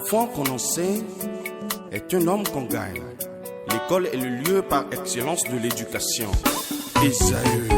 enfant qu'on enseigne est un homme qu'on gagne. L'école est le lieu par excellence de l'éducation. Esaü.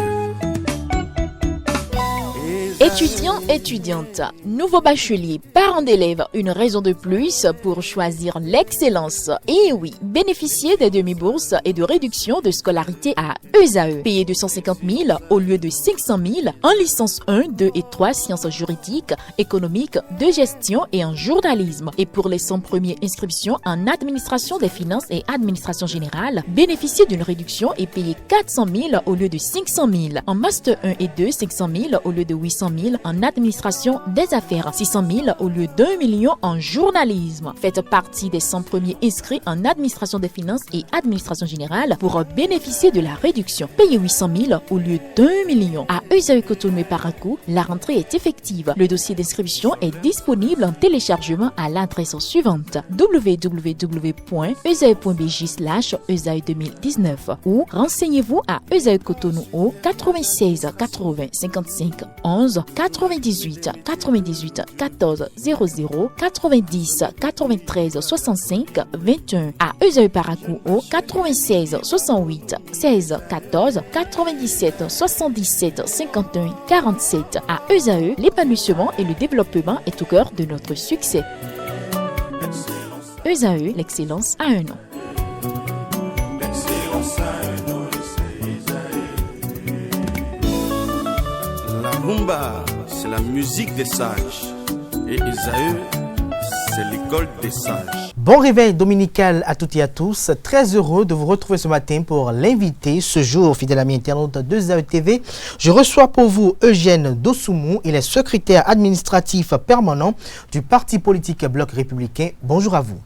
Étudiants, étudiantes, nouveaux bacheliers, parents d'élèves, une raison de plus pour choisir l'excellence. Et oui, bénéficiez des demi-bourses et de réductions de scolarité à ESAE. Payez 250 000 au lieu de 500 000 en licence 1, 2 et 3 sciences juridiques, économiques, de gestion et en journalisme. Et pour les 100 premières inscriptions en administration des finances et administration générale, bénéficiez d'une réduction et payez 400 000 au lieu de 500 000. En master 1 et 2, 500 000 au lieu de 800 000 en administration des affaires, 600 000 au lieu d'1 million en journalisme. Faites partie des 100 premiers inscrits en administration des finances et administration générale pour bénéficier de la réduction. Payez 800 000 au lieu d'1 million. À ESAE Cotonou et Parakou, la rentrée est effective. Le dossier d'inscription est disponible en téléchargement à l'adresse suivante www.esae.bj/ESAE 2019 ou renseignez-vous à ESAE Cotonou au 96 80 55 11 98 98 14 00 90 93 65 21 à ESAE Parakou au 96 68 16 14 97 77 51 47 à ESAE, l'épanouissement et le développement est au cœur de notre succès. ESAE, l'excellence a un nom. La rumba, c'est la musique des sages. Et Esaü, c'est l'école des sages. Bon réveil dominical à toutes et à tous. Très heureux de vous retrouver ce matin pour l'inviter ce jour, fidèle ami internaute de ESAE TV. Je reçois pour vous Eugène Dosoumou. Il est secrétaire administratif permanent du parti politique Bloc républicain. Bonjour à vous.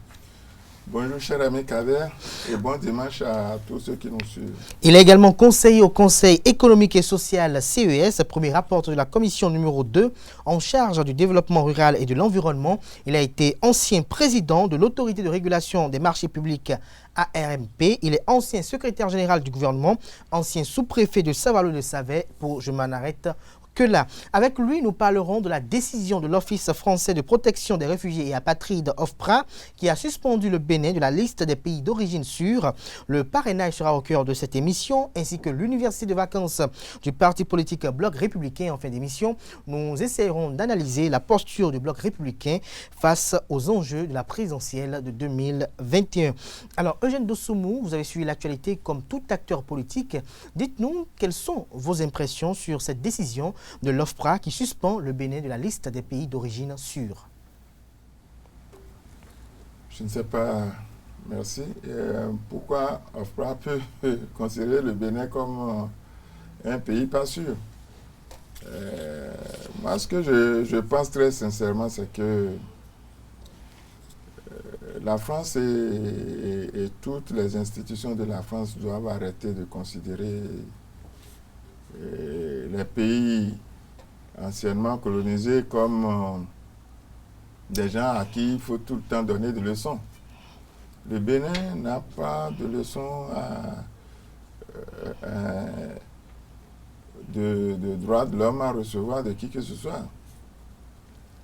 Bonjour cher ami Kader et bon dimanche à tous ceux qui nous suivent. Il est également conseiller au Conseil économique et social CES, premier rapporteur de la commission numéro 2 en charge du développement rural et de l'environnement. Il a été ancien président de l'autorité de régulation des marchés publics ARMP. Il est ancien secrétaire général du gouvernement, ancien sous-préfet de Saint-Valo-de-Savet pour je m'en arrête que là. Avec lui, nous parlerons de la décision de l'Office français de protection des réfugiés et apatrides OFPRA qui a suspendu le Bénin de la liste des pays d'origine sûre. Le parrainage sera au cœur de cette émission ainsi que l'université de vacances du parti politique Bloc républicain. En fin d'émission, nous essaierons d'analyser la posture du Bloc républicain face aux enjeux de la présidentielle de 2021. Alors, Eugène Dosoumou, vous avez suivi l'actualité comme tout acteur politique. Dites-nous quelles sont vos impressions sur cette décision de l'OFPRA qui suspend le Bénin de la liste des pays d'origine sûre. Je ne sais pas, merci. Pourquoi l'OFPRA peut considérer le Bénin comme un pays pas sûr? Moi, ce que je pense très sincèrement, c'est que la France et toutes les institutions de la France doivent arrêter de considérer les pays anciennement colonisés comme des gens à qui il faut tout le temps donner des leçons. Le Bénin n'a pas de leçons de droits de l'homme à recevoir de qui que ce soit.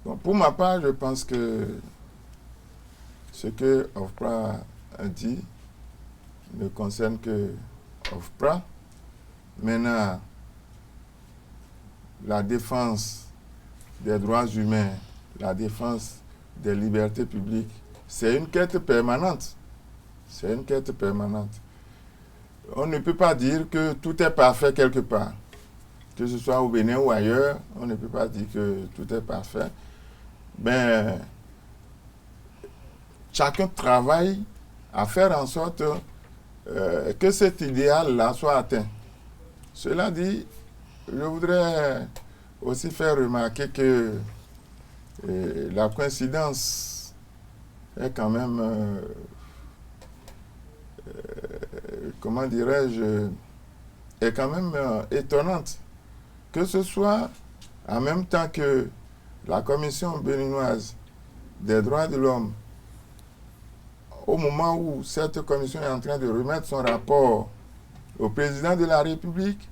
Bon, pour ma part, je pense que ce que OFPRA a dit ne concerne que OFPRA. Maintenant, la défense des droits humains, la défense des libertés publiques, c'est une quête permanente. C'est une quête permanente. On ne peut pas dire que tout est parfait quelque part. Que ce soit au Bénin ou ailleurs, on ne peut pas dire que tout est parfait. Mais chacun travaille à faire en sorte que cet idéal-là soit atteint. Cela dit, je voudrais aussi faire remarquer que la coïncidence est quand même, comment dirais-je, est quand même étonnante. Que ce soit en même temps que la Commission béninoise des droits de l'homme, au moment où cette commission est en train de remettre son rapport au président de la République,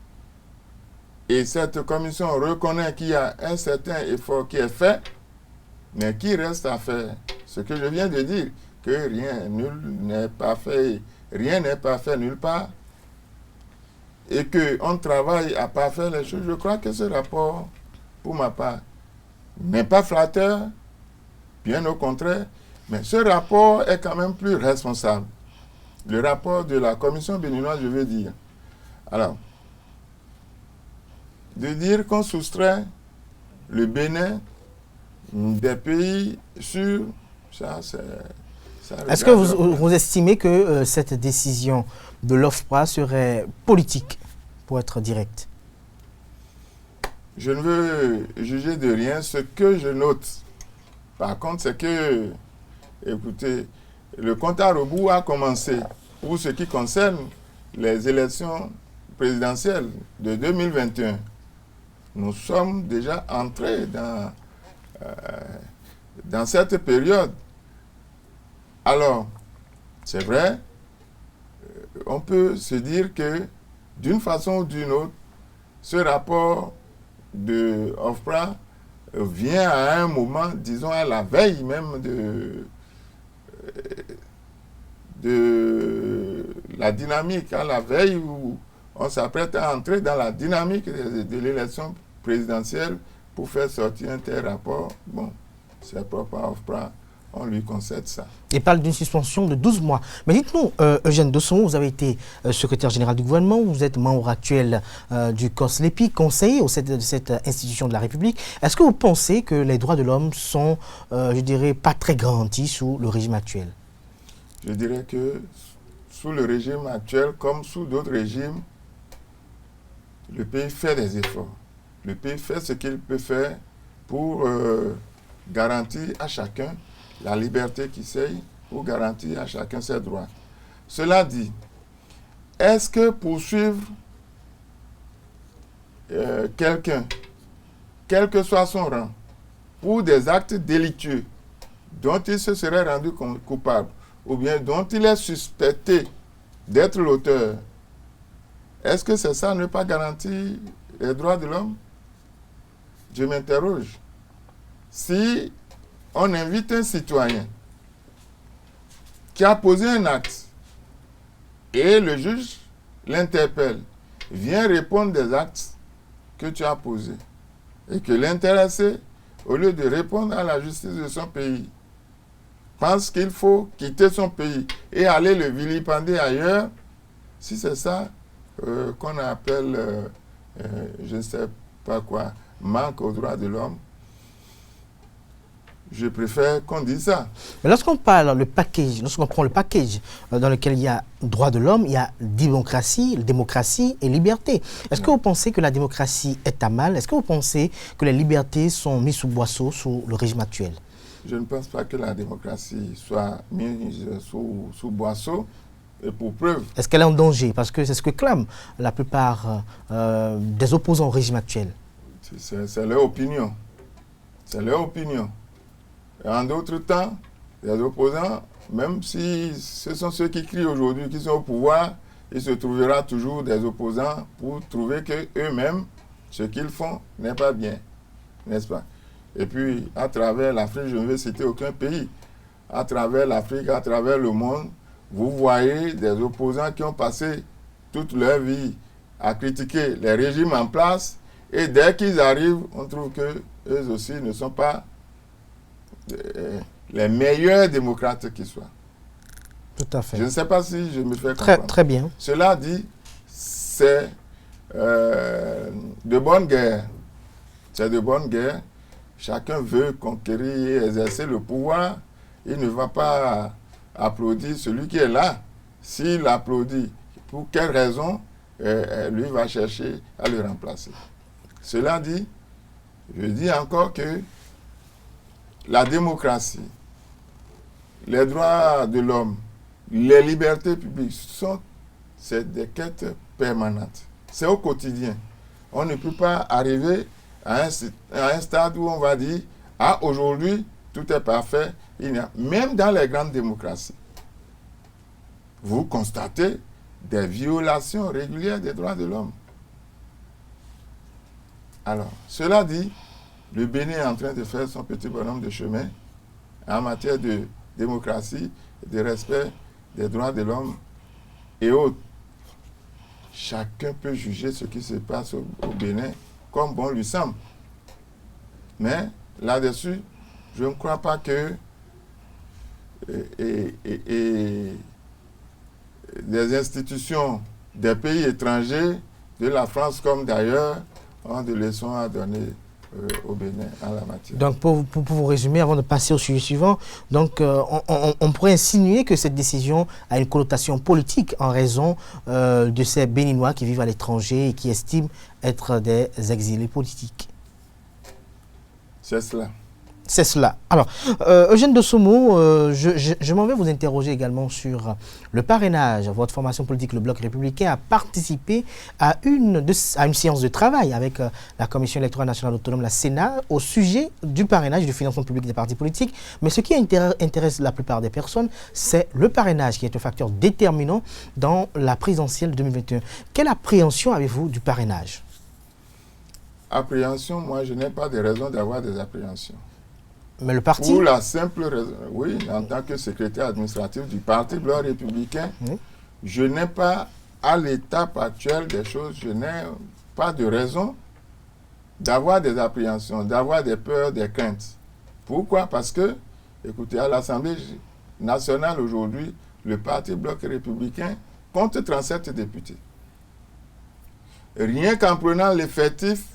et cette commission reconnaît qu'il y a un certain effort qui est fait, mais qui reste à faire. ce que je viens de dire, que nul n'est parfait, rien n'est parfait nulle part, et qu'on travaille à parfaire les choses, je crois que ce rapport, pour ma part, n'est pas flatteur, bien au contraire, mais ce rapport est quand même plus responsable. Le rapport de la commission béninoise, je veux dire. Alors, de dire qu'on soustrait le Bénin des pays sûrs, ça c'est... Est-ce que vous estimez que cette décision de l'OFPRA serait politique, pour être direct? Je ne veux juger de rien. Ce que je note, par contre, c'est que, écoutez, le compte à rebours a commencé pour ce qui concerne les élections présidentielles de 2021. Nous sommes déjà entrés dans cette période. Alors, c'est vrai, on peut se dire que d'une façon ou d'une autre, ce rapport de OFPRA vient à un moment, disons à la veille même de la dynamique, à la veille où on s'apprête à entrer dans la dynamique de l'élection présidentielle pour faire sortir un tel rapport. Bon, c'est propre à OFPRA. On lui concède ça. Il parle d'une suspension de 12 mois. Mais dites-nous, Eugène Dosson, vous avez été secrétaire général du gouvernement, vous êtes membre actuel du COSLEPI, conseiller au sein de cette institution de la République. Est-ce que vous pensez que les droits de l'homme sont, je dirais, pas très garantis sous le régime actuel? Je dirais que sous le régime actuel, comme sous d'autres régimes, le pays fait des efforts. Le pays fait ce qu'il peut faire pour garantir à chacun la liberté qui sait, pour garantir à chacun ses droits. Cela dit, est-ce que poursuivre quelqu'un, quel que soit son rang, pour des actes délictueux dont il se serait rendu coupable, ou bien dont il est suspecté d'être l'auteur, est-ce que c'est ça, ne pas garantir les droits de l'homme? Je m'interroge. Si on invite un citoyen qui a posé un acte et le juge l'interpelle, vient répondre des actes que tu as posés, et que l'intéressé, au lieu de répondre à la justice de son pays, pense qu'il faut quitter son pays et aller le vilipender ailleurs, si c'est ça qu'on appelle, je ne sais pas quoi, manque aux droits de l'homme, je préfère qu'on dise ça. Mais lorsqu'on parle le package, lorsqu'on prend le package dans lequel il y a droits de l'homme, il y a démocratie et liberté. Est-ce que vous pensez que la démocratie est à mal? Est-ce que vous pensez que les libertés sont mises sous boisseau sous le régime actuel? Je ne pense pas que la démocratie soit mise sous boisseau. Et pour preuve. Est-ce qu'elle est en danger? Parce que c'est ce que clament la plupart des opposants au régime actuel. C'est leur opinion. C'est leur opinion. Et en d'autres temps, les opposants, même si ce sont ceux qui crient aujourd'hui, qui sont au pouvoir, il se trouvera toujours des opposants pour trouver qu'eux-mêmes, ce qu'ils font n'est pas bien. N'est-ce pas? Et puis, à travers l'Afrique, je ne vais citer aucun pays, à travers l'Afrique, à travers le monde, vous voyez des opposants qui ont passé toute leur vie à critiquer les régimes en place, et dès qu'ils arrivent, on trouve qu'eux aussi ne sont pas les meilleurs démocrates qui soient. Tout à fait. Je ne sais pas si je me fais comprendre. Très bien. Cela dit, c'est de bonne guerre. C'est de bonne guerre. Chacun veut conquérir et exercer le pouvoir. Il ne va pas applaudir celui qui est là. S'il applaudit, pour quelle raison, lui va chercher à le remplacer. Cela dit, je dis encore que la démocratie, les droits de l'homme, les libertés publiques, c'est des quêtes permanentes. C'est au quotidien. On ne peut pas arriver à un stade où on va dire « Ah, aujourd'hui, tout est parfait. » Même dans les grandes démocraties, vous constatez des violations régulières des droits de l'homme. Alors, cela dit, le Bénin est en train de faire son petit bonhomme de chemin en matière de démocratie, de respect des droits de l'homme et autres. Chacun peut juger ce qui se passe au Bénin comme bon lui semble. Mais là-dessus, je ne crois pas que des institutions des pays étrangers, de la France comme d'ailleurs, ont des leçons à donner au Bénin en la matière. Donc, pour vous résumer, avant de passer au sujet suivant, donc, on pourrait insinuer que cette décision a une connotation politique en raison de ces Béninois qui vivent à l'étranger et qui estiment être des exilés politiques. C'est cela. C'est cela. Alors, Eugène Dossomo, je m'en vais vous interroger également sur le parrainage. Votre formation politique, le Bloc républicain, a participé à une séance de travail avec la Commission électorale nationale autonome, la Sénat, au sujet du parrainage et du financement public des partis politiques. Mais ce qui intéresse la plupart des personnes, c'est le parrainage, qui est un facteur déterminant dans la présidentielle de 2021. Quelle appréhension avez-vous du parrainage? Appréhension, moi, je n'ai pas de raison d'avoir des appréhensions. Mais le parti... Pour la simple raison, oui, en tant que secrétaire administratif du Parti Bloc républicain, je n'ai pas, à l'étape actuelle des choses, je n'ai pas de raison d'avoir des appréhensions, d'avoir des peurs, des craintes. Pourquoi? Parce que, écoutez, à l'Assemblée nationale aujourd'hui, le Parti Bloc républicain compte 37 députés. Rien qu'en prenant l'effectif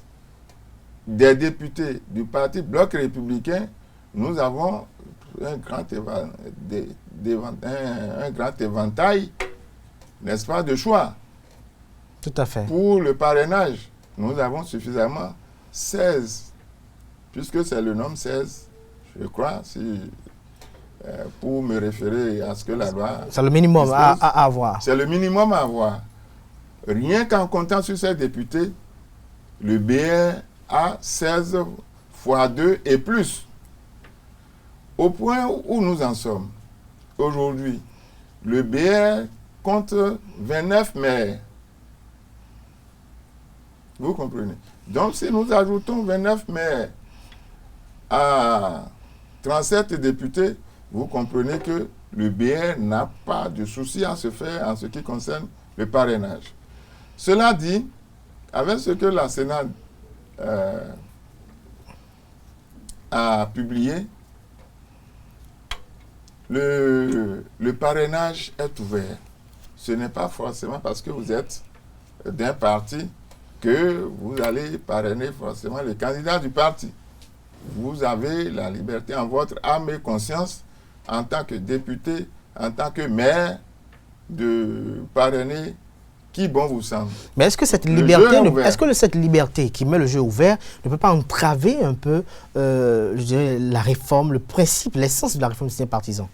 des députés du Parti Bloc républicain, nous avons un grand éventail, n'est-ce pas, de choix. Tout à fait. Pour le parrainage, nous avons suffisamment 16, puisque c'est le nombre 16, je crois, pour me référer à ce que la loi... C'est le minimum à avoir. C'est le minimum à avoir. Rien qu'en comptant sur ces députés, le BR a 16 fois 2 et plus. Au point où nous en sommes, aujourd'hui, le BR compte 29 maires. Vous comprenez? Donc, si nous ajoutons 29 maires à 37 députés, vous comprenez que le BR n'a pas de souci à se faire en ce qui concerne le parrainage. Cela dit, avec ce que la Sénat a publié, le parrainage est ouvert. Ce n'est pas forcément parce que vous êtes d'un parti que vous allez parrainer forcément le candidat du parti. Vous avez la liberté en votre âme et conscience, en tant que député, en tant que maire, de parrainer qui bon vous semble. Mais est-ce que cette liberté, cette liberté qui met le jeu ouvert ne peut pas entraver un peu, je dirais, la réforme, le principe, l'essence de la réforme du système partisan?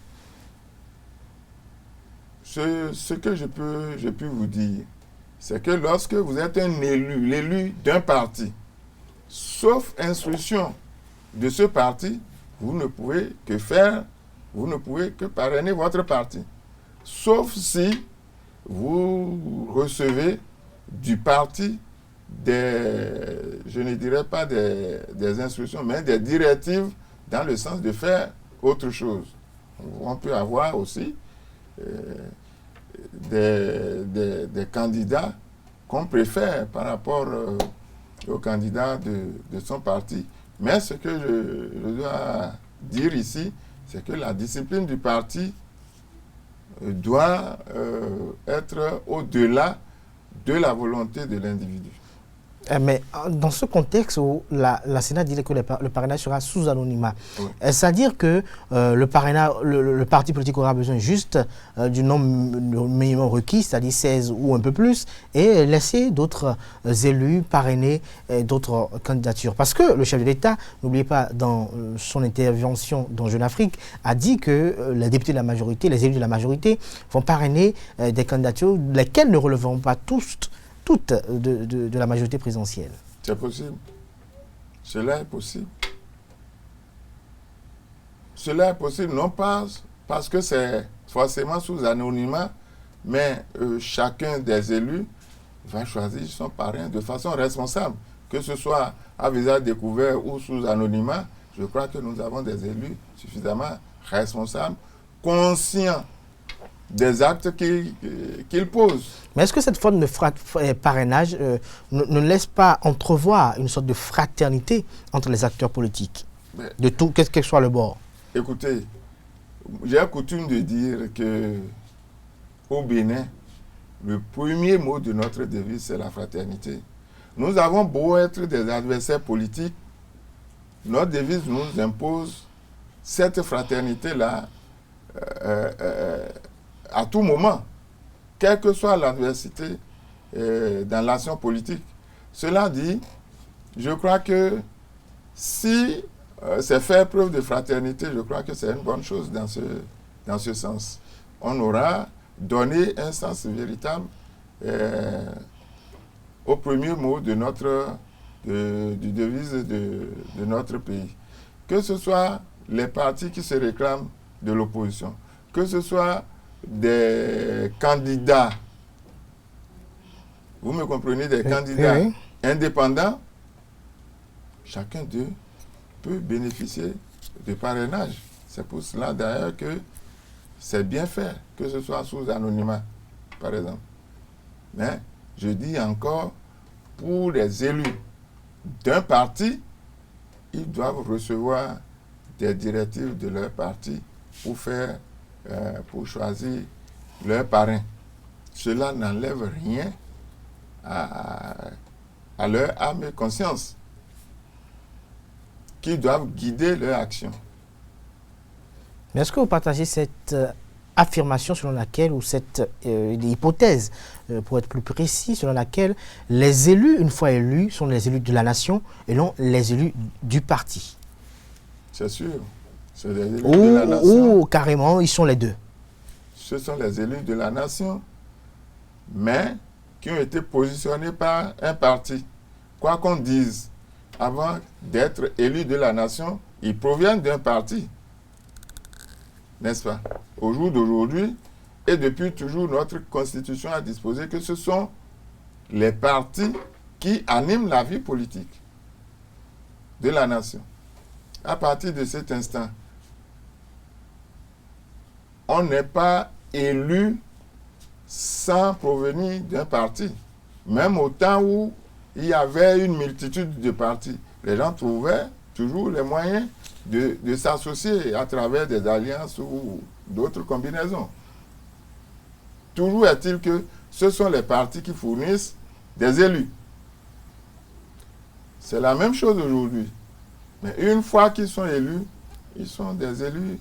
Ce que je peux vous dire, c'est que lorsque vous êtes un élu, l'élu d'un parti, sauf instruction de ce parti, vous ne pouvez que parrainer votre parti. Sauf si vous recevez du parti je ne dirais pas des instructions, mais des directives dans le sens de faire autre chose. On peut avoir aussi des candidats qu'on préfère par rapport aux candidats de son parti. Mais ce que je dois dire ici, c'est que la discipline du parti doit être au-delà de la volonté de l'individu. Mais dans ce contexte où la Sénat dit que le parrainage sera sous anonymat, oui. C'est-à-dire que le parti politique aura besoin juste du nombre minimum requis, c'est-à-dire 16 ou un peu plus, et laisser d'autres élus parrainer d'autres candidatures. Parce que le chef de l'État, n'oubliez pas, dans son intervention dans Jeune Afrique, a dit que les députés de la majorité, les élus de la majorité vont parrainer des candidatures lesquelles ne releveront pas toutes de la majorité présidentielle. C'est possible. Cela est possible. Cela est possible, non pas parce que c'est forcément sous anonymat, mais chacun des élus va choisir son parrain de façon responsable. Que ce soit à visage découvert ou sous anonymat, je crois que nous avons des élus suffisamment responsable, conscient des actes qu'il pose. Mais est-ce que cette forme de parrainage ne laisse pas entrevoir une sorte de fraternité entre les acteurs politiques, de tout, quel que soit le bord? Écoutez, j'ai coutume de dire que au Bénin, le premier mot de notre devise, c'est la fraternité. Nous avons beau être des adversaires politiques, notre devise nous impose cette fraternité-là à tout moment, quelle que soit l'adversité dans l'action politique. Cela dit, je crois que si c'est faire preuve de fraternité, je crois que c'est une bonne chose dans ce sens. On aura donné un sens véritable au premier mot de du devise de notre pays. Que ce soit les partis qui se réclament de l'opposition, que ce soit des candidats, vous me comprenez, des candidats indépendants, chacun d'eux peut bénéficier de parrainage. C'est pour cela d'ailleurs que c'est bien fait, que ce soit sous anonymat, par exemple. Mais je dis encore, pour les élus d'un parti, ils doivent recevoir des directives de leur parti pour choisir leur parrain. Cela n'enlève rien à leur âme et conscience, qui doivent guider leur action. Mais est-ce que vous partagez cette affirmation selon laquelle, ou cette hypothèse, pour être plus précis, selon laquelle les élus, une fois élus, sont les élus de la nation et non les élus du parti? C'est sûr. C'est les élus de la nation. Ou carrément, ils sont les deux. Ce sont les élus de la nation, mais qui ont été positionnés par un parti. Quoi qu'on dise, avant d'être élus de la nation, ils proviennent d'un parti. N'est-ce pas? Au jour d'aujourd'hui, et depuis toujours, notre Constitution a disposé que ce sont les partis qui animent la vie politique de la nation. À partir de cet instant, on n'est pas élu sans provenir d'un parti. Même au temps où il y avait une multitude de partis, les gens trouvaient toujours les moyens de s'associer à travers des alliances ou d'autres combinaisons. Toujours est-il que ce sont les partis qui fournissent des élus. C'est la même chose aujourd'hui. Mais une fois qu'ils sont élus, ils sont des élus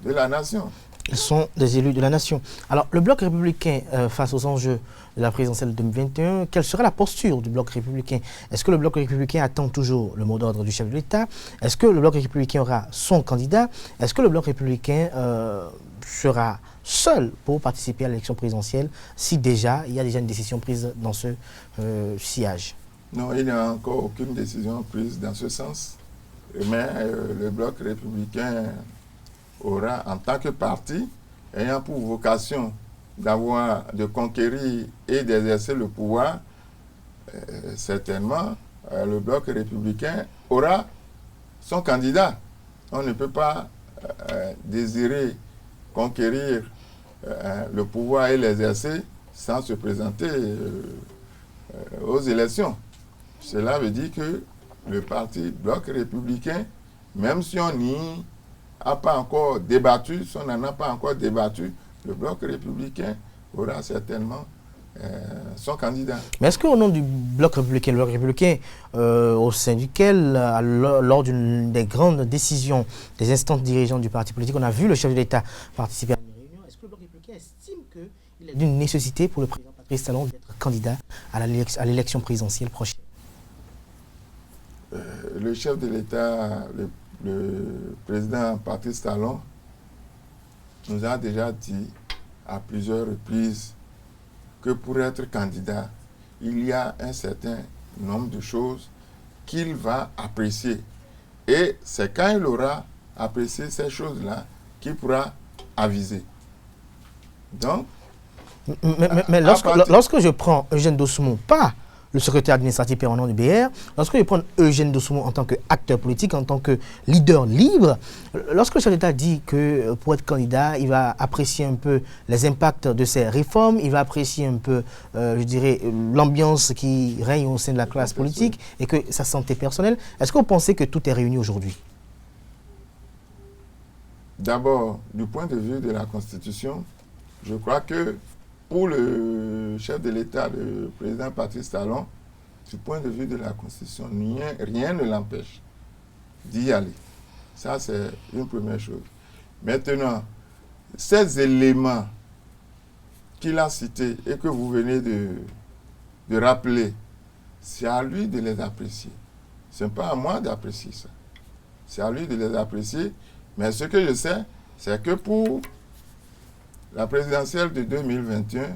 de la nation. Ils sont des élus de la nation. Alors, le bloc républicain, face aux enjeux de la présidentielle 2021, quelle sera la posture du bloc républicain? Est-ce que le bloc républicain attend toujours le mot d'ordre du chef de l'État? Est-ce que le bloc républicain aura son candidat? Est-ce que le bloc républicain sera seul pour participer à l'élection présidentielle, si déjà il y a déjà une décision prise dans ce sillage? Non, il n'y a encore aucune décision prise dans ce sens. Mais le bloc républicain aura, en tant que parti, ayant pour vocation de conquérir et d'exercer le pouvoir, certainement, le bloc républicain aura son candidat. On ne peut pas désirer conquérir le pouvoir et l'exercer sans se présenter aux élections. Cela veut dire que le parti bloc républicain, même si on n'y a pas encore débattu, si on n'en a pas encore débattu, le bloc républicain aura certainement son candidat. Mais est-ce qu'au nom du bloc républicain, au sein duquel, lors d'une des grandes décisions des instances dirigeantes du parti politique, on a vu le chef de l'État participer à une réunion, est-ce que le bloc républicain estime qu'il est d'une nécessité pour le président Patrice Talon d'être candidat à l'élection présidentielle prochaine? Le chef de l'État, le président Patrice Talon, nous a déjà dit à plusieurs reprises que pour être candidat, il y a un certain nombre de choses qu'il va apprécier. Et c'est quand il aura apprécié ces choses-là qu'il pourra aviser. Donc, mais lorsque je prends Eugène Dossoumo, pas le secrétaire administratif permanent du BR, lorsque je prends Eugène Dossoumo en tant qu'acteur politique, en tant que leader libre, lorsque le chef d'État dit que pour être candidat, il va apprécier un peu les impacts de ces réformes, il va apprécier un peu, je dirais, l'ambiance qui règne au sein de la classe politique et que sa santé personnelle, est-ce que vous pensez que tout est réuni aujourd'hui? D'abord, du point de vue de la Constitution, je crois que pour le chef de l'État, le président Patrice Talon, du point de vue de la Constitution, rien ne l'empêche d'y aller. Ça, c'est une première chose. Maintenant, ces éléments qu'il a cités et que vous venez de rappeler, c'est à lui de les apprécier. Ce n'est pas à moi d'apprécier ça. C'est à lui de les apprécier. Mais ce que je sais, c'est que pour la présidentielle de 2021,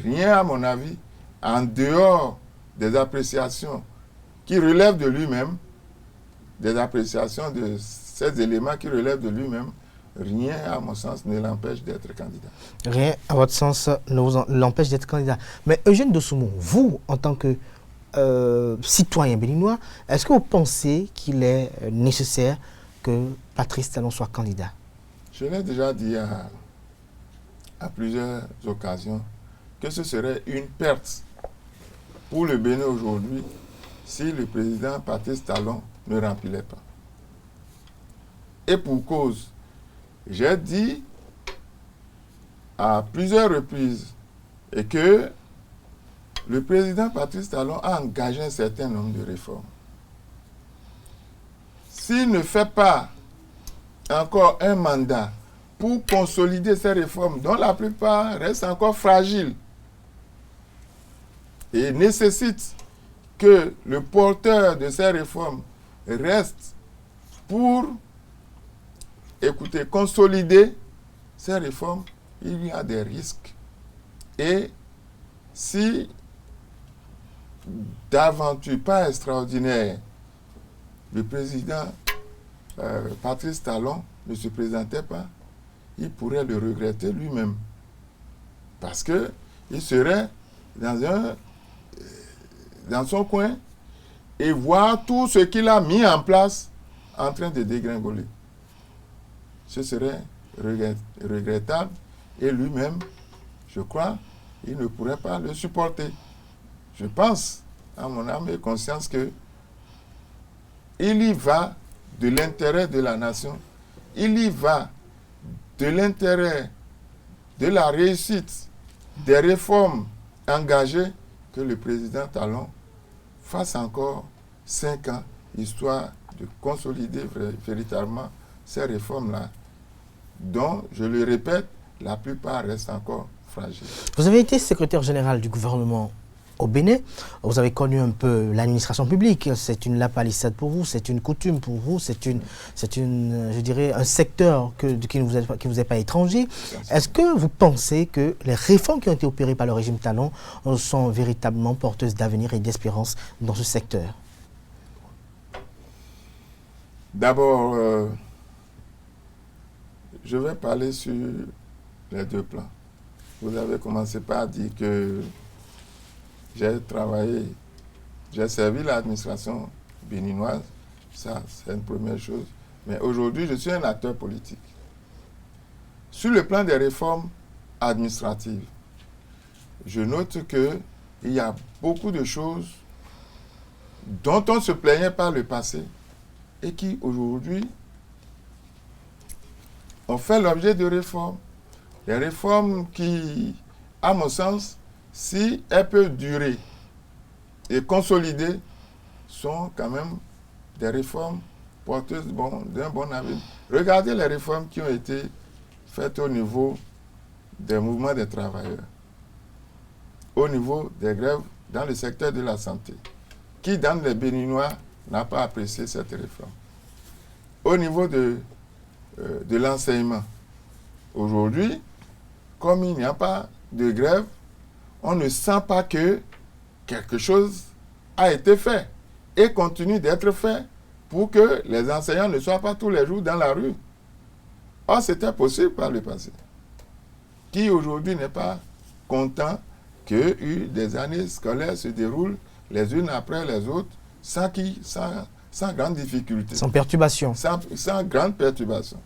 rien à mon avis, en dehors des appréciations qui relèvent de lui-même, des appréciations de ces éléments qui relèvent de lui-même, rien, à mon sens, ne l'empêche d'être candidat. Rien, à votre sens, ne vous l'empêche d'être candidat. Mais Eugène Dossoumo, vous, en tant que citoyen béninois, est-ce que vous pensez qu'il est nécessaire que Patrice Talon soit candidat? Je l'ai déjà dit à plusieurs occasions que ce serait une perte pour le Bénin aujourd'hui si le président Patrice Talon ne remplissait pas. Et pour cause, j'ai dit à plusieurs reprises et que le président Patrice Talon a engagé un certain nombre de réformes. S'il ne fait pas encore un mandat pour consolider ces réformes, dont la plupart restent encore fragiles, et nécessitent que le porteur de ces réformes reste pour, consolider ces réformes, il y a des risques. Et si, d'aventure pas extraordinaire, le président Patrice Talon ne se présentait pas, il pourrait le regretter lui-même. Parce qu'il serait dans son coin et voir tout ce qu'il a mis en place en train de dégringoler. Ce serait regrettable et lui-même, je crois, il ne pourrait pas le supporter. Je pense, à mon âme et conscience, que il y va de l'intérêt de la nation, il y va de l'intérêt de la réussite des réformes engagées, que le président Talon fasse encore 5 ans, histoire de consolider véritablement ces réformes-là, dont, je le répète, la plupart restent encore fragiles. Vous avez été secrétaire général du gouvernement au Bénin, vous avez connu un peu l'administration publique, c'est une lapalissade pour vous, c'est une coutume pour vous, c'est une, je dirais, un secteur qui ne vous est pas étranger. Est-ce que vous pensez que les réformes qui ont été opérées par le régime Talon sont véritablement porteuses d'avenir et d'espérance dans ce secteur? D'abord, je vais parler sur les deux plans. Vous avez commencé par dire que j'ai travaillé, j'ai servi l'administration béninoise, ça c'est une première chose. Mais aujourd'hui, je suis un acteur politique. Sur le plan des réformes administratives, je note qu'il y a beaucoup de choses dont on se plaignait par le passé et qui aujourd'hui ont fait l'objet de réformes. Des réformes qui, à mon sens, si elles peuvent durer et consolider, sont quand même des réformes porteuses d'un bon avenir. Regardez les réformes qui ont été faites au niveau des mouvements des travailleurs, au niveau des grèves dans le secteur de la santé. Qui, dans les Béninois, n'a pas apprécié cette réforme? Au niveau de l'enseignement, aujourd'hui, comme il n'y a pas de grève, on ne sent pas que quelque chose a été fait et continue d'être fait pour que les enseignants ne soient pas tous les jours dans la rue. Or, c'était possible par le passé. Qui aujourd'hui n'est pas content que des années scolaires se déroulent les unes après les autres, sans grande difficulté. Sans perturbation. Sans grande perturbation.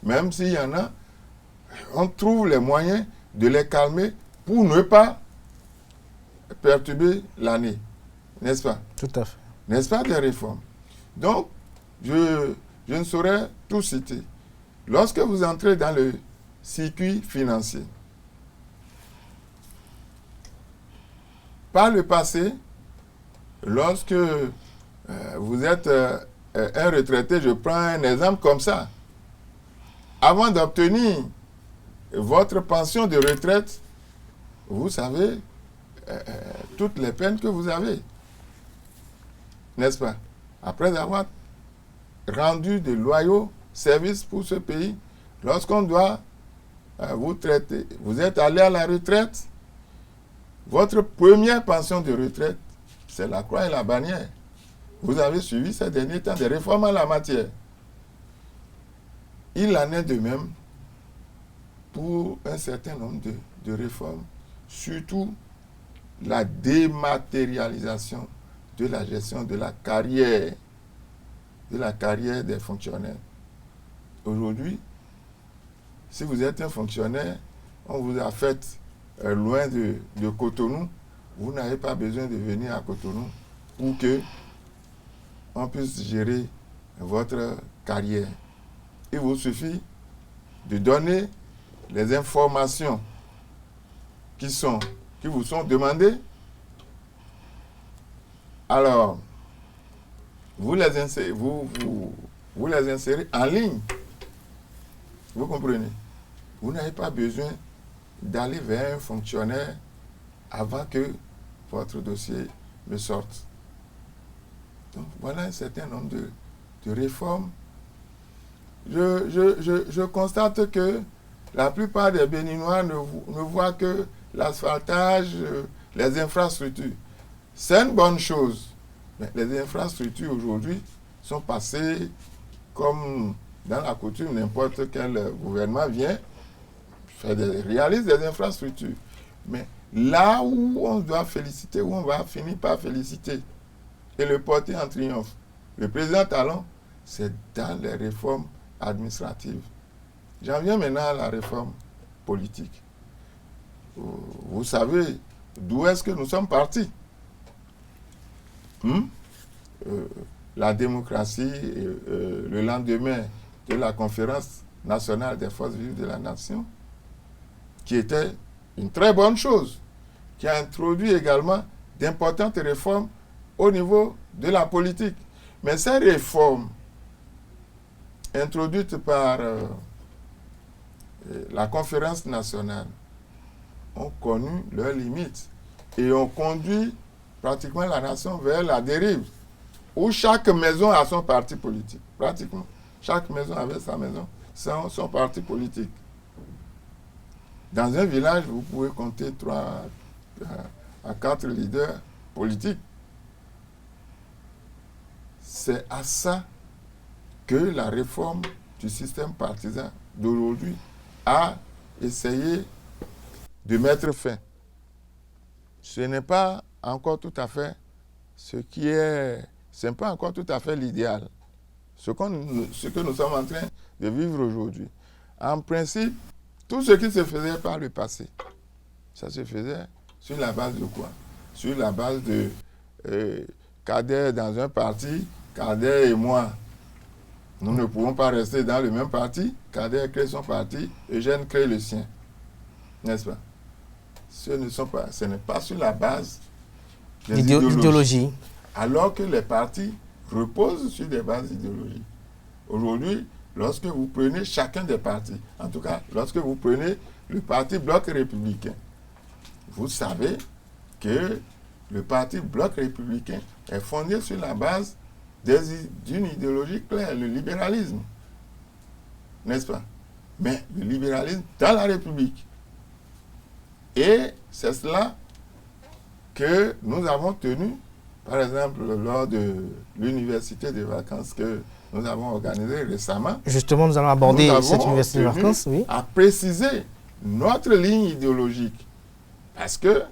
Même s'il y en a, on trouve les moyens de les calmer pour ne pas perturber l'année. N'est-ce pas? Tout à fait. N'est-ce pas, des réformes? Donc, je ne saurais tout citer. Lorsque vous entrez dans le circuit financier, par le passé, lorsque vous êtes un retraité, je prends un exemple comme ça, avant d'obtenir votre pension de retraite, vous savez toutes les peines que vous avez. N'est-ce pas? Après avoir rendu de loyaux services pour ce pays, lorsqu'on doit vous traiter, vous êtes allé à la retraite, votre première pension de retraite, c'est la croix et la bannière. Vous avez suivi ces derniers temps des réformes en la matière. Il en est de même pour un certain nombre de réformes, surtout la dématérialisation de la gestion de la carrière des fonctionnaires. Aujourd'hui, si vous êtes un fonctionnaire, on vous a fait loin de Cotonou, vous n'avez pas besoin de venir à Cotonou pour que on puisse gérer votre carrière. Il vous suffit de donner les informations qui vous sont demandées. Alors, vous les insérez, vous les insérez en ligne. Vous comprenez? Vous n'avez pas besoin d'aller vers un fonctionnaire avant que votre dossier ne sorte. Donc, voilà un certain nombre de réformes. Je constate que la plupart des Béninois ne voient que l'asphaltage, les infrastructures. C'est une bonne chose. Mais les infrastructures aujourd'hui sont passées comme dans la coutume, n'importe quel gouvernement vient, réalise des infrastructures. Mais là où on doit féliciter, où on va finir par féliciter et le porter en triomphe, le président Talon, c'est dans les réformes administratives. J'en viens maintenant à la réforme politique. Vous savez d'où est-ce que nous sommes partis? La démocratie, le lendemain de la conférence nationale des forces vives de la nation, qui était une très bonne chose, qui a introduit également d'importantes réformes au niveau de la politique. Mais ces réformes introduites par la conférence nationale ont connu leurs limites et ont conduit pratiquement la nation vers la dérive, où chaque maison a son parti politique. Pratiquement, chaque maison avait sa maison, son parti politique. Dans un village, vous pouvez compter 3 à 4 leaders politiques. C'est à ça que la réforme du système partisan d'aujourd'hui a essayé de mettre fin. Ce n'est pas encore tout à fait c'est pas encore tout à fait l'idéal. Ce que nous sommes en train de vivre aujourd'hui. En principe, tout ce qui se faisait par le passé, ça se faisait sur la base de quoi? Sur la base de Kader dans un parti, Kader et moi. Nous ne pouvons pas rester dans le même parti. Kader crée son parti, Eugène crée le sien. N'est-ce pas? Ce n'est pas sur la base des idéologies. Alors que les partis reposent sur des bases idéologiques. Aujourd'hui, lorsque vous prenez chacun des partis, en tout cas, lorsque vous prenez le parti Bloc républicain, vous savez que le parti Bloc républicain est fondé sur la base d'une idéologie claire, le libéralisme. N'est-ce pas? Mais le libéralisme dans la République. Et c'est cela que nous avons tenu, par exemple, lors de l'université des vacances que nous avons organisée récemment. Justement, nous allons aborder cette université des vacances, oui. À préciser notre ligne idéologique. Parce que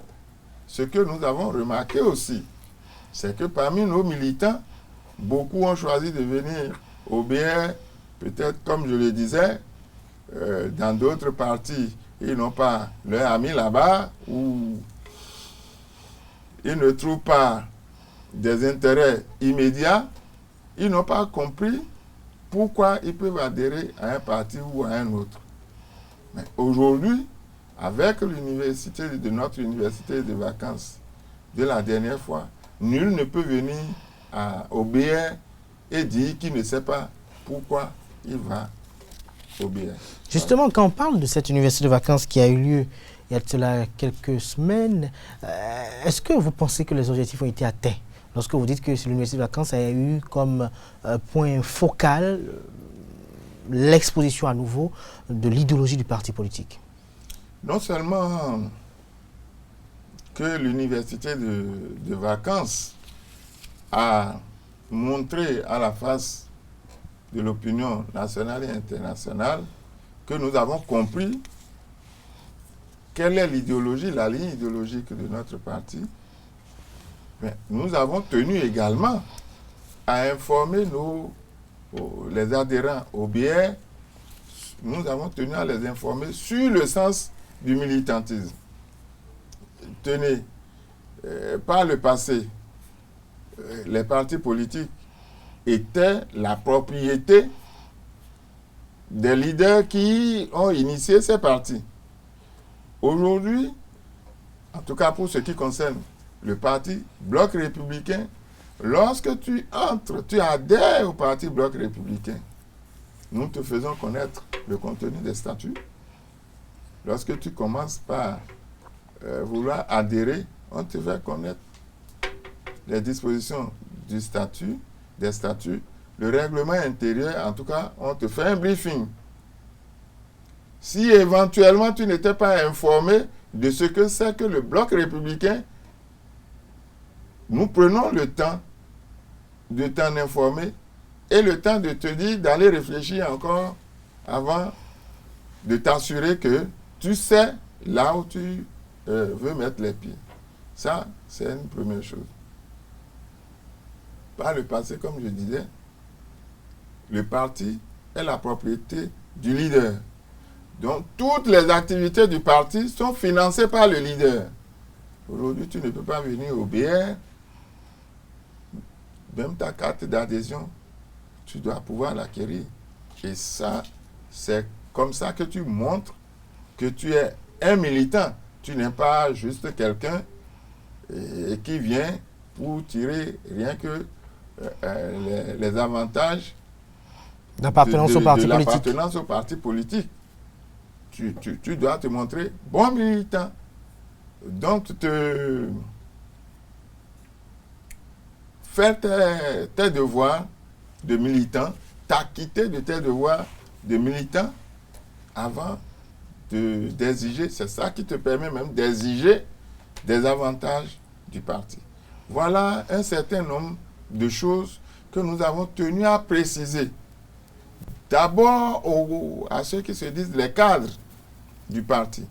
ce que nous avons remarqué aussi, c'est que parmi nos militants, beaucoup ont choisi de venir au BR, peut-être comme je le disais, dans d'autres partis, ils n'ont pas leur ami là-bas, ou ils ne trouvent pas des intérêts immédiats, ils n'ont pas compris pourquoi ils peuvent adhérer à un parti ou à un autre. Mais aujourd'hui, avec l'université de notre université de vacances de la dernière fois, nul ne peut venir au BR et dire qu'il ne sait pas pourquoi il va au BR. Justement, quand on parle de cette université de vacances qui a eu lieu il y a de cela quelques semaines, est-ce que vous pensez que les objectifs ont été atteints? Lorsque vous dites que l'université de vacances a eu comme point focal l'exposition à nouveau de l'idéologie du parti politique. Non seulement que l'université de vacances a montré à la face de l'opinion nationale et internationale que nous avons compris quelle est l'idéologie, la ligne idéologique de notre parti, mais nous avons tenu également à informer les adhérents au BR, nous avons tenu à les informer sur le sens du militantisme. Tenez, par le passé, les partis politiques étaient la propriété des leaders qui ont initié ces partis. Aujourd'hui, en tout cas pour ce qui concerne le parti Bloc républicain, lorsque tu entres, tu adhères au parti Bloc républicain, nous te faisons connaître le contenu des statuts. Lorsque tu commences par vouloir adhérer, on te fait connaître les dispositions des statuts, le règlement intérieur, en tout cas, on te fait un briefing. Si éventuellement tu n'étais pas informé de ce que c'est que le Bloc républicain, nous prenons le temps de t'en informer et le temps de te dire d'aller réfléchir encore avant de t'assurer que tu sais là où tu veux mettre les pieds. Ça, c'est une première chose. Par le passé, comme je disais, le parti est la propriété du leader. Donc, toutes les activités du parti sont financées par le leader. Aujourd'hui, tu ne peux pas venir au BR, même ta carte d'adhésion, tu dois pouvoir l'acquérir. Et ça, c'est comme ça que tu montres que tu es un militant. Tu n'es pas juste quelqu'un qui vient pour tirer rien que les avantages d'appartenance au parti politique. Tu dois te montrer bon militant. Donc, faire tes devoirs de militant, t'acquitter de tes devoirs de militant avant d'exiger, c'est ça qui te permet même d'exiger des avantages du parti. Voilà un certain nombre de choses que nous avons tenu à préciser. D'abord à ceux qui se disent les cadres du parti,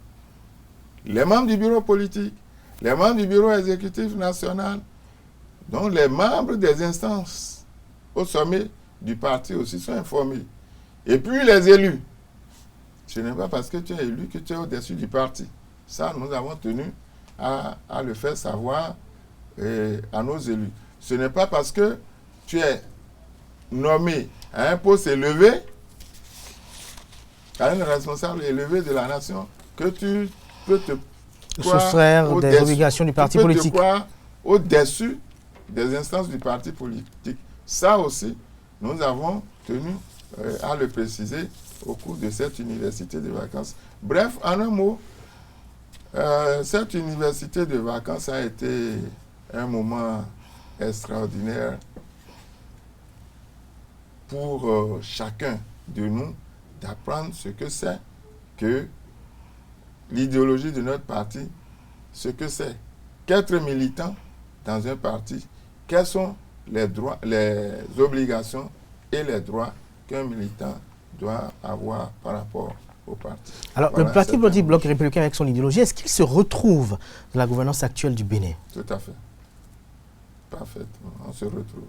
les membres du bureau politique, les membres du bureau exécutif national, donc les membres des instances au sommet du parti aussi sont informés. Et puis les élus. Ce n'est pas parce que tu es élu que tu es au-dessus du parti. Ça, nous avons tenu à le faire savoir à nos élus. Ce n'est pas parce que tu es nommé à un poste élevé, à un responsable élevé de la nation, que tu peux te soustraire des obligations du parti politique. Au-dessus des instances du parti politique. Ça aussi, nous avons tenu à le préciser au cours de cette université de vacances. Bref, en un mot, cette université de vacances a été un moment extraordinaire pour chacun de nous d'apprendre ce que c'est que l'idéologie de notre parti, ce que c'est qu'être militant dans un parti, quels sont les droits, les obligations et les droits qu'un militant doit avoir par rapport au parti. Alors, voilà, le parti politique Bloc républicain avec son idéologie, est-ce qu'il se retrouve dans la gouvernance actuelle du Bénin? Tout à fait. parfaitement. On se retrouve.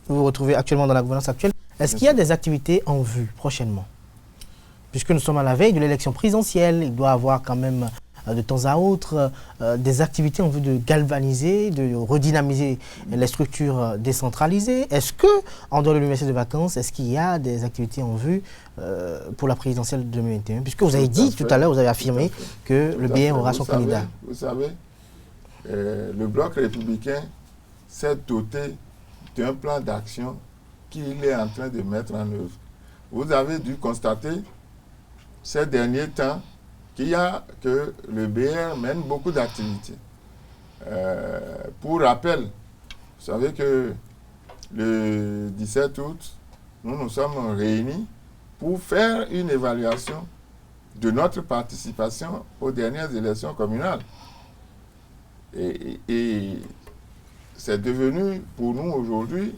Vous vous retrouvez actuellement dans la gouvernance actuelle. Est-ce qu'il y a des activités en vue prochainement? Puisque nous sommes à la veille de l'élection présidentielle, il doit y avoir quand même de temps à autre des activités en vue de galvaniser, de redynamiser les structures décentralisées. Est-ce que, en dehors de l'université de vacances, est-ce qu'il y a des activités en vue pour la présidentielle 2021? Puisque vous avez dit tout à l'heure, vous avez affirmé que le BR aura son candidat. Vous savez, le Bloc républicain s'est doté d'un plan d'action qu'il est en train de mettre en œuvre. Vous avez dû constater ces derniers temps que le BR mène beaucoup d'activités. Pour rappel, vous savez que le 17 août, nous nous sommes réunis pour faire une évaluation de notre participation aux dernières élections communales. Et c'est devenu pour nous aujourd'hui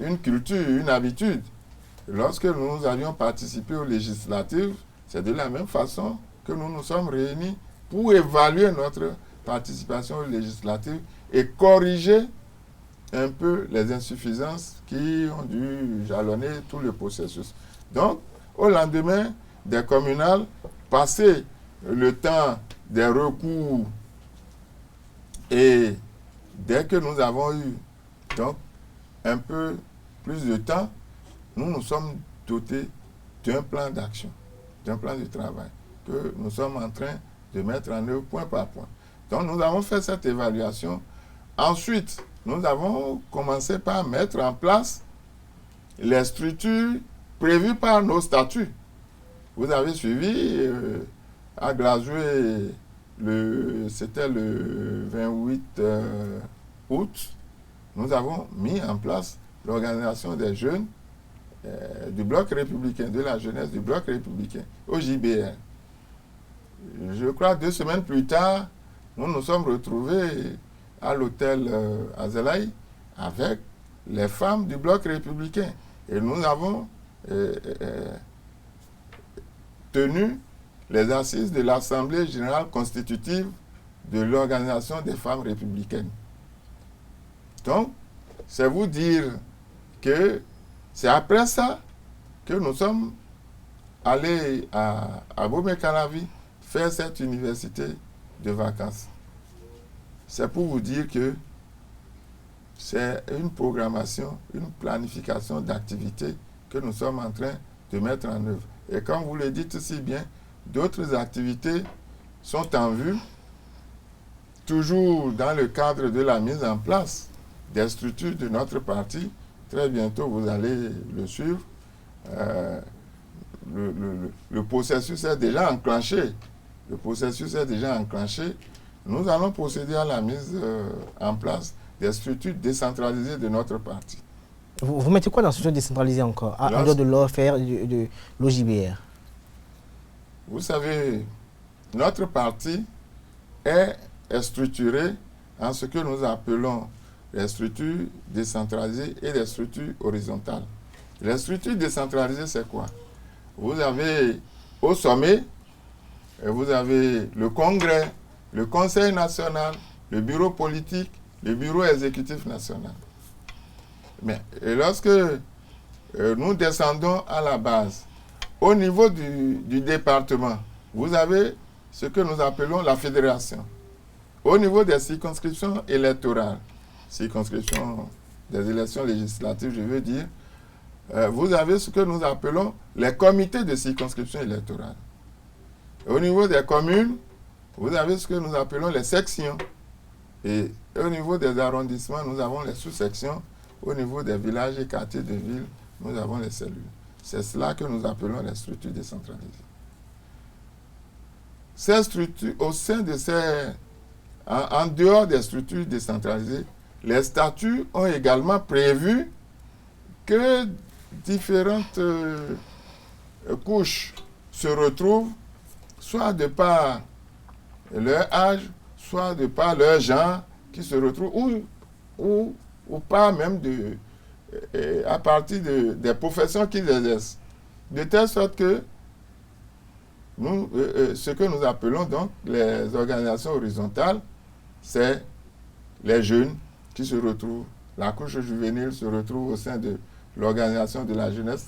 une culture, une habitude. Lorsque nous avions participé aux législatives, c'est de la même façon que nous nous sommes réunis pour évaluer notre participation aux législatives et corriger un peu les insuffisances qui ont dû jalonner tout le processus. Donc, au lendemain des communales, passé le temps des recours et dès que nous avons eu donc un peu plus de temps, nous nous sommes dotés d'un plan d'action, d'un plan de travail que nous sommes en train de mettre en œuvre point par point. Donc nous avons fait cette évaluation. Ensuite, nous avons commencé par mettre en place les structures prévues par nos statuts. Vous avez suivi à Glazoué, c'était le 28 août, nous avons mis en place l'organisation des jeunes du Bloc républicain, de la jeunesse du Bloc républicain, au JBR. Je crois 2 semaines plus tard, nous nous sommes retrouvés à l'hôtel Azelaï avec les femmes du Bloc républicain. Et nous avons tenu les assises de l'Assemblée générale constitutive de l'Organisation des femmes républicaines. Donc, c'est vous dire que c'est après ça que nous sommes allés à Bomé-Calavi faire cette université de vacances. C'est pour vous dire que c'est une programmation, une planification d'activités que nous sommes en train de mettre en œuvre. Et comme vous le dites si bien, d'autres activités sont en vue, toujours dans le cadre de la mise en place des structures de notre parti. Très bientôt, vous allez le suivre. Le processus est déjà enclenché. Le processus est déjà enclenché. Nous allons procéder à la mise en place des structures décentralisées de notre parti. Vous mettez quoi dans les structures décentralisées encore, en dehors de l'OFR et de l'OJBR? Vous savez, notre parti est structuré en ce que nous appelons les structures décentralisées et les structures horizontales. Les structures décentralisées, c'est quoi? Vous avez au sommet, vous avez le Congrès, le Conseil national, le bureau politique, le bureau exécutif national. Mais lorsque nous descendons à la base, au niveau du département, vous avez ce que nous appelons la fédération. Au niveau des circonscriptions électorales, circonscriptions des élections législatives, je veux dire, vous avez ce que nous appelons les comités de circonscription électorale. Au niveau des communes, vous avez ce que nous appelons les sections. Et au niveau des arrondissements, nous avons les sous-sections. Au niveau des villages et quartiers de ville, nous avons les cellules. C'est cela que nous appelons les structures décentralisées. Ces structures, au sein de en dehors des structures décentralisées, les statuts ont également prévu que différentes couches se retrouvent, soit de par leur âge, soit de par leur genre, qui se retrouvent, ou pas même à partir des professions qu'ils exercent. De telle sorte que ce que nous appelons donc les organisations horizontales, c'est les jeunes qui se retrouvent, la couche juvénile se retrouve au sein de l'organisation de la jeunesse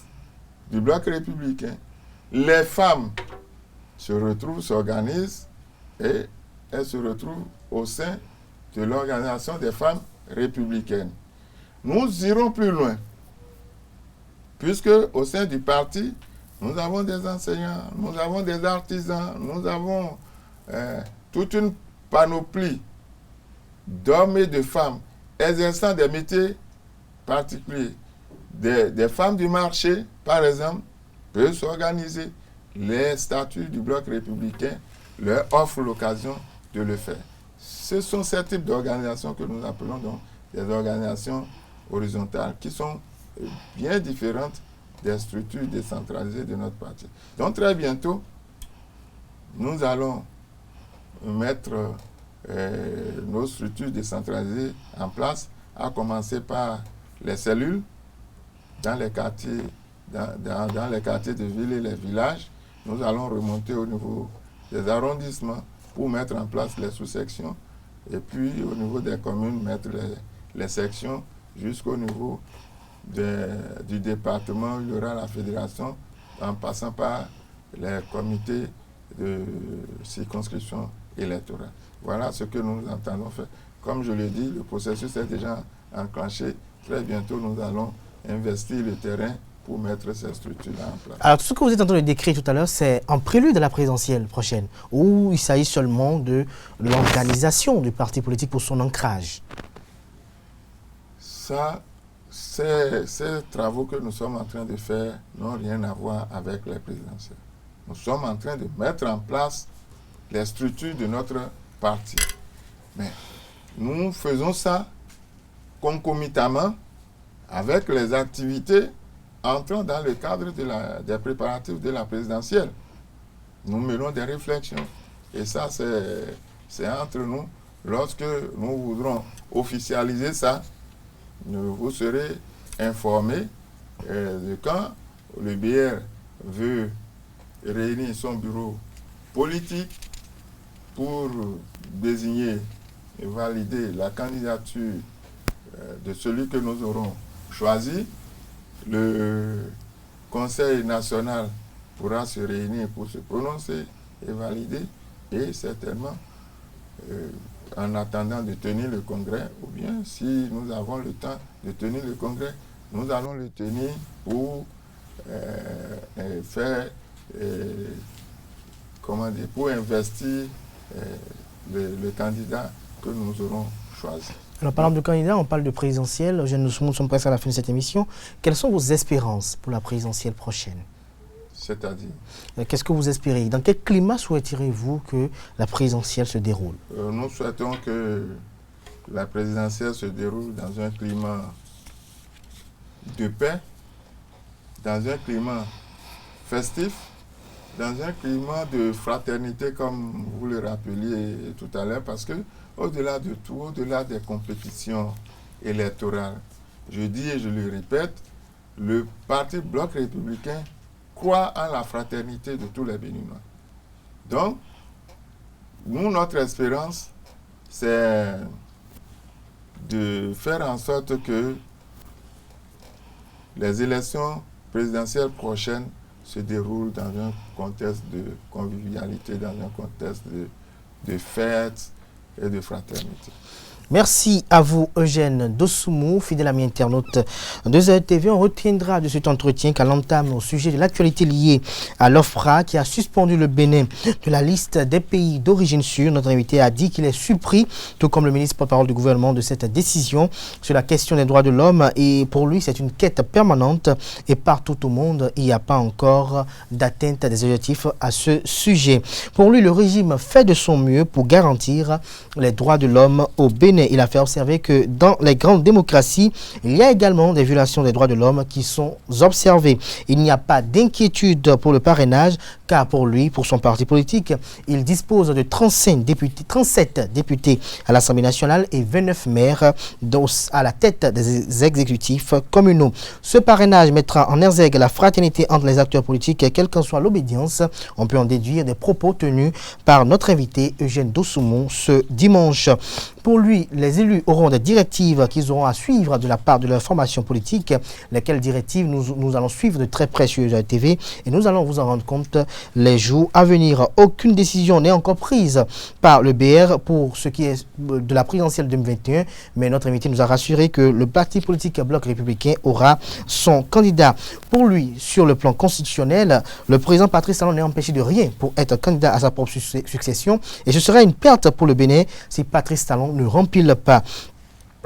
du bloc républicain. Les femmes se retrouvent, s'organisent et elles se retrouvent au sein de l'organisation des femmes républicaines. Nous irons plus loin, puisque au sein du parti, nous avons des enseignants, nous avons des artisans, nous avons toute une panoplie d'hommes et de femmes exerçant des métiers particuliers. Des femmes du marché, par exemple, peuvent s'organiser. Les statuts du bloc républicain leur offrent l'occasion de le faire. Ce sont ces types d'organisations que nous appelons donc des organisations horizontales qui sont bien différentes des structures décentralisées de notre parti. Donc très bientôt, nous allons mettre nos structures décentralisées en place, à commencer par les cellules dans les quartiers, dans les quartiers de ville et les villages. Nous allons remonter au niveau des arrondissements pour mettre en place les sous-sections et puis au niveau des communes mettre les sections jusqu'au niveau du département où il y aura la fédération en passant par les comités de circonscription électorale. Voilà ce que nous entendons faire. Comme je l'ai dit, le processus est déjà enclenché. Très bientôt, nous allons investir le terrain pour mettre ces structures-là en place. Alors, tout ce que vous êtes en train de décrire tout à l'heure, c'est en prélude de la présidentielle prochaine, où il s'agit seulement de l'organisation du parti politique pour son ancrage. Ça, ces travaux que nous sommes en train de faire n'ont rien à voir avec les présidentielles. Nous sommes en train de mettre en place les structures de notre parti. Mais nous faisons ça concomitamment avec les activités entrant dans le cadre des préparatifs de la présidentielle. Nous menons des réflexions. Et ça, c'est entre nous. Lorsque nous voudrons officialiser ça, vous serez informés de quand le BR veut réunir son bureau politique pour désigner et valider la candidature de celui que nous aurons choisi. Le Conseil national pourra se réunir pour se prononcer et valider, et certainement, en attendant de tenir le congrès, ou bien si nous avons le temps de tenir le congrès, nous allons le tenir pour faire, pour investir le candidat que nous aurons choisi. Alors, parlant de candidat, on parle de présidentielle. Nous sommes presque à la fin de cette émission. Quelles sont vos espérances pour la présidentielle prochaine? C'est-à-dire? Qu'est-ce que vous espérez? Dans quel climat souhaiteriez-vous que la présidentielle se déroule? Nous souhaitons que la présidentielle se déroule dans un climat de paix, dans un climat festif, dans un climat de fraternité, comme vous le rappeliez tout à l'heure, parce que au-delà de tout, au-delà des compétitions électorales, je dis et je le répète, le parti Bloc républicain croit en la fraternité de tous les Béninois. Donc, nous, notre espérance, c'est de faire en sorte que les élections présidentielles prochaines se déroulent dans un contexte de convivialité, dans un contexte de fête et de fraternité. Merci à vous, Eugène Dosoumou, fidèle ami internaute de ZTV. On retiendra de cet entretien qu'à l'entame au sujet de l'actualité liée à l'OFPRA qui a suspendu le Bénin de la liste des pays d'origine sûre. Notre invité a dit qu'il est surpris, tout comme le ministre porte-parole du gouvernement, de cette décision sur la question des droits de l'homme. Et pour lui, c'est une quête permanente et partout au monde, il n'y a pas encore d'atteinte des objectifs à ce sujet. Pour lui, le régime fait de son mieux pour garantir les droits de l'homme au Bénin. Il a fait observer que dans les grandes démocraties, il y a également des violations des droits de l'homme qui sont observées. Il n'y a pas d'inquiétude pour le parrainage, car pour lui, pour son parti politique, il dispose de 37 députés à l'Assemblée nationale et 29 maires à la tête des exécutifs communaux. Ce parrainage mettra en exergue la fraternité entre les acteurs politiques, quelle qu'en soit l'obédience. On peut en déduire des propos tenus par notre invité Eugène Dosoumou ce dimanche. Pour lui, lui, les élus auront des directives qu'ils auront à suivre de la part de leur formation politique, lesquelles directives nous allons suivre de très près sur USAID TV et nous allons vous en rendre compte les jours à venir. Aucune décision n'est encore prise par le BR pour ce qui est de la présidentielle 2021, mais notre invité nous a rassuré que le parti politique Bloc républicain aura son candidat. Pour lui, sur le plan constitutionnel, le président Patrice Talon n'est empêché de rien pour être candidat à sa propre succession et ce serait une perte pour le Bénin si Patrice Talon ne rempile pas.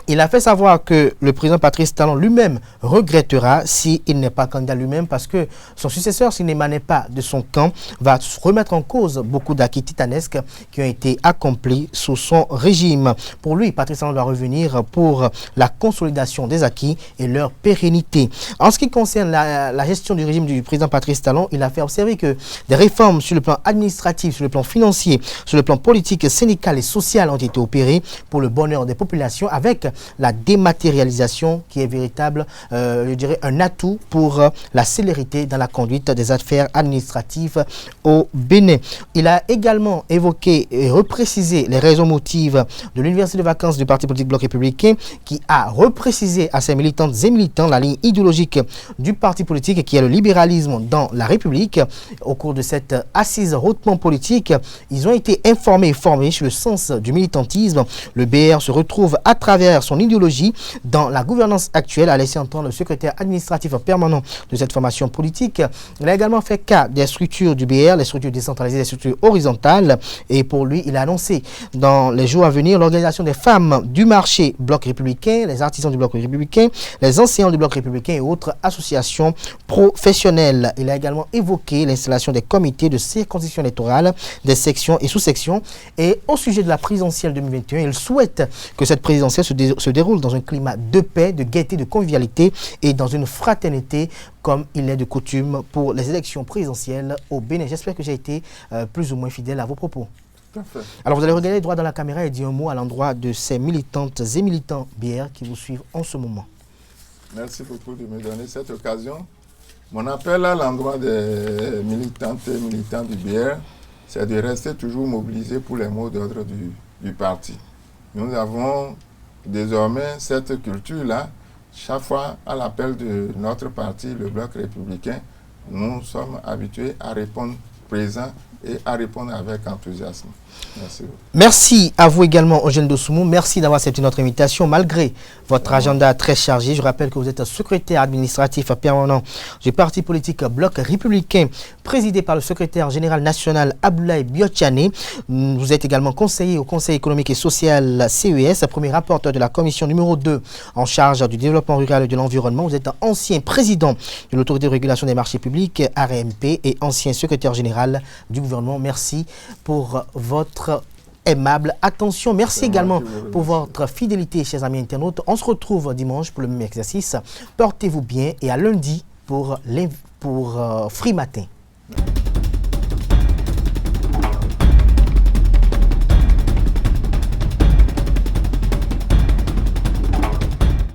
Il a fait savoir que le président Patrice Talon lui-même regrettera s'il n'est pas candidat lui-même parce que son successeur, s'il n'émanait pas de son camp, va remettre en cause beaucoup d'acquis titanesques qui ont été accomplis sous son régime. Pour lui, Patrice Talon doit revenir pour la consolidation des acquis et leur pérennité. En ce qui concerne la gestion du régime du président Patrice Talon, il a fait observer que des réformes sur le plan administratif, sur le plan financier, sur le plan politique, syndical et social ont été opérées pour le bonheur des populations avec la dématérialisation qui est véritable, je dirais, un atout pour la célérité dans la conduite des affaires administratives au Bénin. Il a également évoqué et reprécisé les raisons motives de l'université de vacances du Parti politique Bloc républicain qui a reprécisé à ses militantes et militants la ligne idéologique du parti politique qui est le libéralisme dans la République. Au cours de cette assise hautement politique, ils ont été informés et formés sur le sens du militantisme. Le BR se retrouve à travers son idéologie dans la gouvernance actuelle, a laissé entendre le secrétaire administratif permanent de cette formation politique. Il a également fait cas des structures du BR, les structures décentralisées, les structures horizontales. Et pour lui, il a annoncé dans les jours à venir l'organisation des femmes du marché Bloc républicain, les artisans du Bloc républicain, les enseignants du Bloc républicain et autres associations professionnelles. Il a également évoqué l'installation des comités de circonscription électorale, des sections et sous-sections. Et au sujet de la présidentielle 2021, il souhaite que cette présidentielle se déroule dans un climat de paix, de gaieté, de convivialité et dans une fraternité comme il est de coutume pour les élections présidentielles au Bénin. J'espère que j'ai été plus ou moins fidèle à vos propos. Tout à fait. Alors vous allez regarder droit dans la caméra et dire un mot à l'endroit de ces militantes et militants BR qui vous suivent en ce moment. Merci beaucoup de me donner cette occasion. Mon appel à l'endroit des militantes et militants du BR, c'est de rester toujours mobilisés pour les mots d'ordre du parti. Nous avons désormais cette culture-là. Chaque fois à l'appel de notre parti, le Bloc républicain, nous sommes habitués à répondre présent et à répondre avec enthousiasme. Merci. Merci à vous également, Eugène Dosoumou. Merci d'avoir accepté notre invitation malgré votre agenda très chargé. Je rappelle que vous êtes secrétaire administratif permanent du parti politique Bloc républicain, présidé par le secrétaire général national Abdoulaye Biotchane. Vous êtes également conseiller au Conseil économique et social CES, premier rapporteur de la commission numéro 2 en charge du développement rural et de l'environnement. Vous êtes ancien président de l'autorité de régulation des marchés publics, ARMP, et ancien secrétaire général du gouvernement. Merci pour votre aimable attention. Merci également pour votre fidélité, chers amis internautes. On se retrouve dimanche pour le même exercice. Portez-vous bien et à lundi pour Free Matin.